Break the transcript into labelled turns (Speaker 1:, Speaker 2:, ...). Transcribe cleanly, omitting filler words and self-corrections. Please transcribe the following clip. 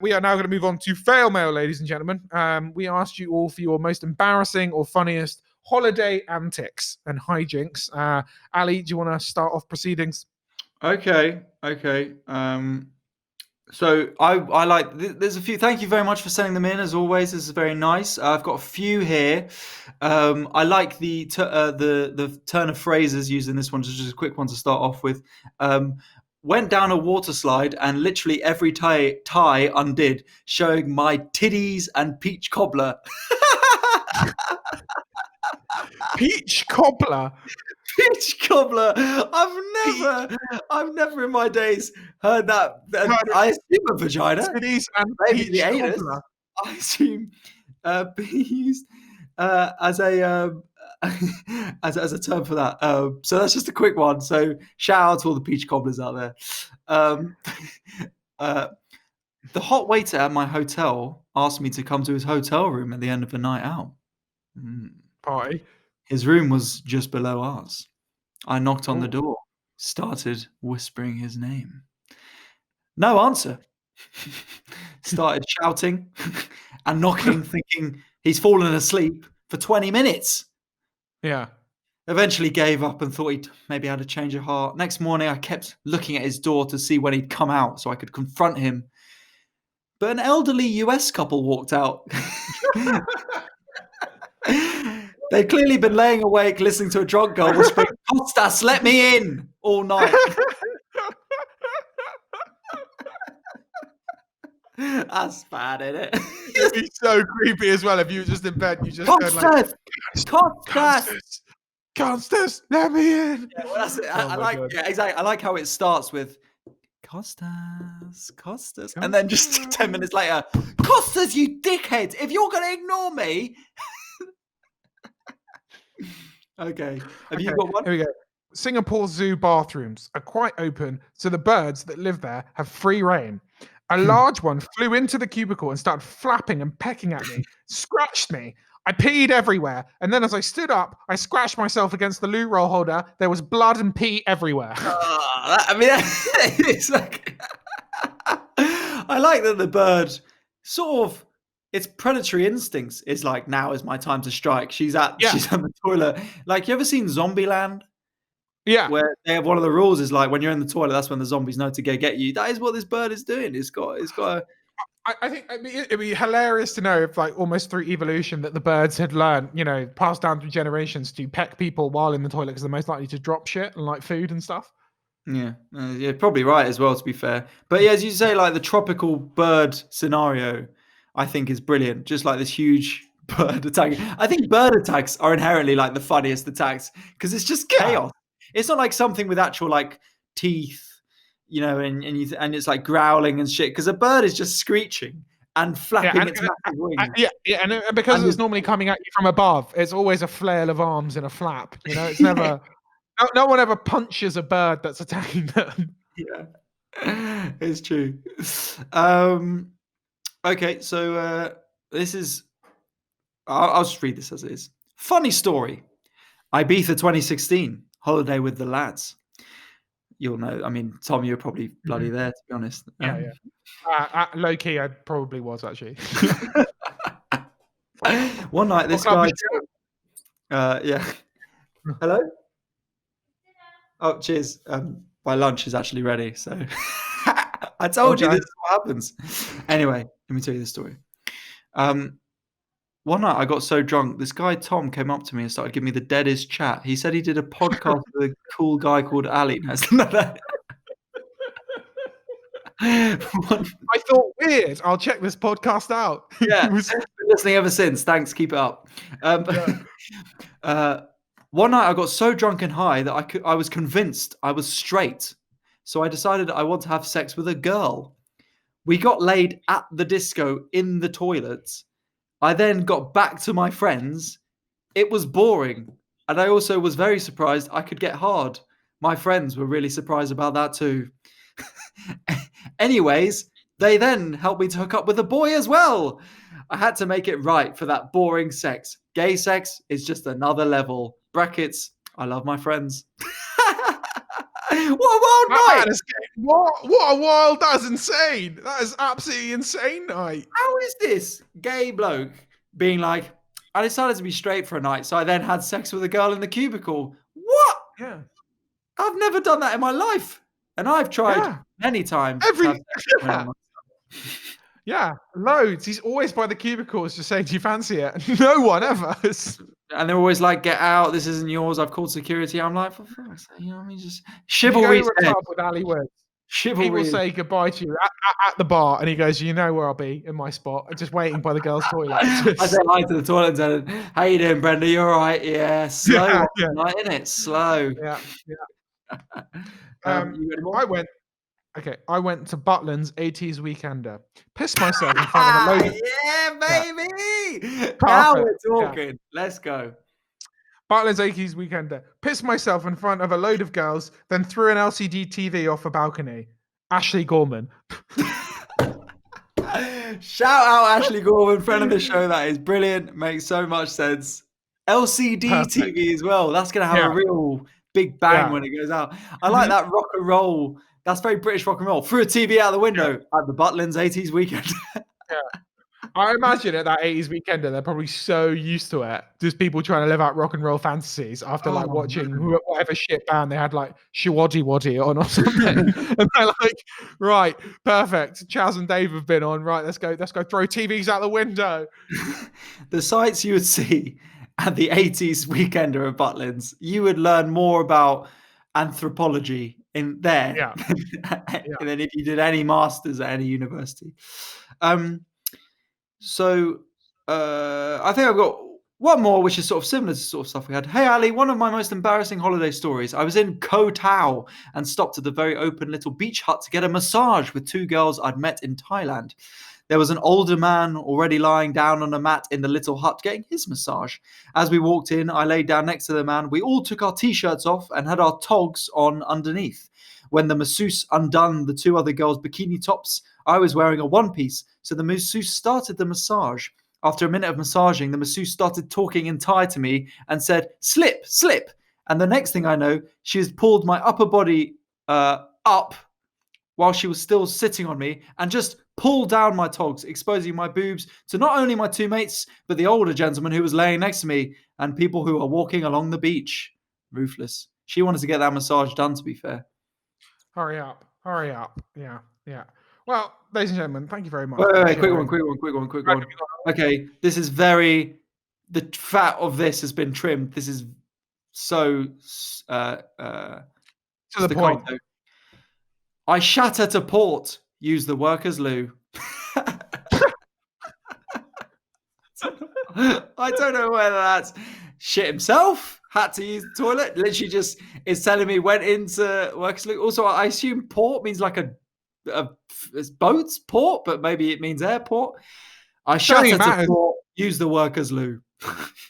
Speaker 1: We are now going to move on to FailMail, ladies and gentlemen. We asked you all for your most embarrassing or funniest holiday antics and hijinks. Ali, do you want to start off proceedings?
Speaker 2: Okay. So I like. There's a few. Thank you very much for sending them in. As always, this is very nice. I've got a few here. I like the turn of phrases used in this one. Just a quick one to start off with. Went down a water slide and literally every tie undid, showing my titties and peach cobbler.
Speaker 1: Peach cobbler.
Speaker 2: Peach cobbler. I've never in my days heard that. I assume a vagina,
Speaker 1: Titties and
Speaker 2: maybe
Speaker 1: peach
Speaker 2: the anus.
Speaker 1: cobbler.
Speaker 2: I assume being used as a as a term for that. So that's just a quick one. So shout out to all the peach cobblers out there. The hot waiter at my hotel asked me to come to his hotel room at the end of the night out.
Speaker 1: Party.
Speaker 2: His room was just below ours. I knocked on the
Speaker 1: Oh.
Speaker 2: door, started whispering his name. No answer. Started shouting and knocking, thinking he's fallen asleep for 20 minutes.
Speaker 1: Yeah.
Speaker 2: Eventually gave up and thought he'd maybe had a change of heart. Next morning, I kept looking at his door to see when he'd come out so I could confront him. But an elderly US couple walked out. They'd clearly been laying awake listening to a drunk girl whispering, "Costas, let me in," all night. That's bad, isn't it?
Speaker 1: It'd be so creepy as well if you were just in bed. You just heard
Speaker 2: Costas!
Speaker 1: Costas, Costas, let me in.
Speaker 2: Yeah, well, that's it.
Speaker 1: Oh
Speaker 2: I
Speaker 1: my
Speaker 2: like,
Speaker 1: God.
Speaker 2: yeah, exactly. I like how it starts with Costas, and then just 10 minutes later, Costas, you dickhead! If you're going to ignore me, okay. Have you got one?
Speaker 1: Here we go. Singapore zoo bathrooms are quite open, so the birds that live there have free reign. A large one flew into the cubicle and started flapping and pecking at me, scratched me. I peed everywhere, and then as I stood up, I scratched myself against the loo roll holder. There was blood and pee everywhere.
Speaker 2: It's like I like that the bird sort of its predatory instincts is like, now is my time to strike. She's at the toilet. Like, you ever seen Zombieland?
Speaker 1: Yeah.
Speaker 2: Where they have one of the rules is like when you're in the toilet, that's when the zombies know to go get you. That is what this bird is doing. It's got a
Speaker 1: I think it'd be hilarious to know if, like, almost through evolution, that the birds had learned, passed down through generations to peck people while in the toilet because they're most likely to drop shit and like food and stuff.
Speaker 2: Yeah, you're probably right as well, to be fair. But yeah, as you say, like the tropical bird scenario, I think is brilliant. Just like this huge bird attack. I think bird attacks are inherently like the funniest attacks because it's just chaos. It's not like something with actual like teeth, and it's like growling and shit. Because a bird is just screeching and flapping its massive wings.
Speaker 1: And because it's normally coming at you from above, it's always a flail of arms and a flap. It's never. No one ever punches a bird that's attacking them.
Speaker 2: Yeah, it's true. Okay, so this is. I'll just read this as it is. Funny story. Ibiza 2016 holiday with the lads. You'll know. I mean, Tom, you're probably bloody there, to be honest.
Speaker 1: Yeah. Low key, I probably was actually.
Speaker 2: One night, this guy. Yeah. Hello. Oh, cheers. My lunch is actually ready, so I told you this is what happens. Anyway, let me tell you the story. One night I got so drunk, this guy Tom came up to me and started giving me the deadest chat. He said he did a podcast with a cool guy called Ali.
Speaker 1: I thought, weird. I'll check this podcast out.
Speaker 2: Yeah, been listening ever since. Thanks, keep it up. One night I got so drunk and high that I was convinced I was straight. So I decided I want to have sex with a girl. We got laid at the disco in the toilets. I then got back to my friends. It was boring. And I also was very surprised I could get hard. My friends were really surprised about that too. Anyways, they then helped me to hook up with a boy as well. I had to make it right for that boring sex. Gay sex is just another level. Brackets, I love my friends. What a wild night!
Speaker 1: That is what a wild. That's insane. That is absolutely insane night.
Speaker 2: How is this gay bloke being like, I decided to be straight for a night, so I then had sex with a girl in the cubicle? What?
Speaker 1: Yeah.
Speaker 2: I've never done that in my life. And I've tried
Speaker 1: Yeah.
Speaker 2: many times to have sex with
Speaker 1: Yeah.
Speaker 2: anyone.
Speaker 1: Yeah, loads. He's always by the cubicles just saying, do you fancy it? No one ever.
Speaker 2: And they're always like, get out, this isn't yours, I've called security. I'm like, for fuck's sake, you know what I mean? Just
Speaker 1: If you go
Speaker 2: chivalry
Speaker 1: to a
Speaker 2: said.
Speaker 1: club with Ali Woods, he will
Speaker 2: Chivalry.
Speaker 1: say goodbye to you at the bar, and he goes, you know where I'll be in my spot, just waiting by the girls' toilet.
Speaker 2: I said hi to the toilet attendant. How you doing, Brenda? You all right? Yeah, slow
Speaker 1: Yeah,
Speaker 2: one
Speaker 1: yeah.
Speaker 2: tonight, innit? Slow.
Speaker 1: Yeah.
Speaker 2: You got any more?
Speaker 1: I went to Butland's 80s Weekender. Pissed myself in front of a load of
Speaker 2: Yeah, baby! Now
Speaker 1: Perfect.
Speaker 2: we're
Speaker 1: Yeah.
Speaker 2: talking. Let's go.
Speaker 1: Butland's 80s Weekender. Pissed myself in front of a load of girls, then threw an LCD TV off a balcony. Ashley Gorman.
Speaker 2: Shout out Ashley Gorman, friend of the show. That is brilliant. Makes so much sense. LCD
Speaker 1: Perfect.
Speaker 2: TV as well. That's going to have
Speaker 1: Yeah.
Speaker 2: a real big bang
Speaker 1: Yeah.
Speaker 2: when it goes out. I like that rock and roll. That's very British rock and roll. Threw a TV out the window at the Butland's 80s weekend.
Speaker 1: I imagine at that 80s Weekender, they're probably so used to it. Just people trying to live out rock and roll fantasies after like
Speaker 2: Oh,
Speaker 1: watching
Speaker 2: man.
Speaker 1: whatever shit band they had, like Shiwaddy Waddy on or something. And they're like, right, perfect. Chaz and Dave have been on. Right, let's go throw TVs out the window.
Speaker 2: The sights you would see at the 80s Weekender at Butland's, you would learn more about anthropology in there
Speaker 1: Yeah.
Speaker 2: than if you did any masters at any university. So I think I've got one more, which is sort of similar to sort of stuff we had. Hey, Ali, one of my most embarrassing holiday stories. I was in Koh Tao and stopped at the very open little beach hut to get a massage with two girls I'd met in Thailand. There was an older man already lying down on a mat in the little hut getting his massage. As we walked in, I laid down next to the man. We all took our t-shirts off and had our togs on underneath. When the masseuse undone the two other girls' bikini tops, I was wearing a one-piece, so the masseuse started the massage. After a minute of massaging, the masseuse started talking in Thai to me and said, slip, slip. And the next thing I know, she has pulled my upper body up while she was still sitting on me and just pulled down my togs, exposing my boobs to not only my two mates, but the older gentleman who was laying next to me and people who were walking along the beach. Ruthless. She wanted to get that massage done, to be fair.
Speaker 1: Hurry up. Yeah. Well, ladies and gentlemen, thank you very much.
Speaker 2: Wait, quick one. Okay, this is the fat of this has been trimmed. This is so
Speaker 1: to the point.
Speaker 2: I shatter to port. Use the workers' loo. I don't know whether that's shit himself, had to use the toilet. Literally just is telling me went into workers' loo. Also, I assume port means like a boat's port, but maybe it means airport. I shatter to port. Use the workers' loo.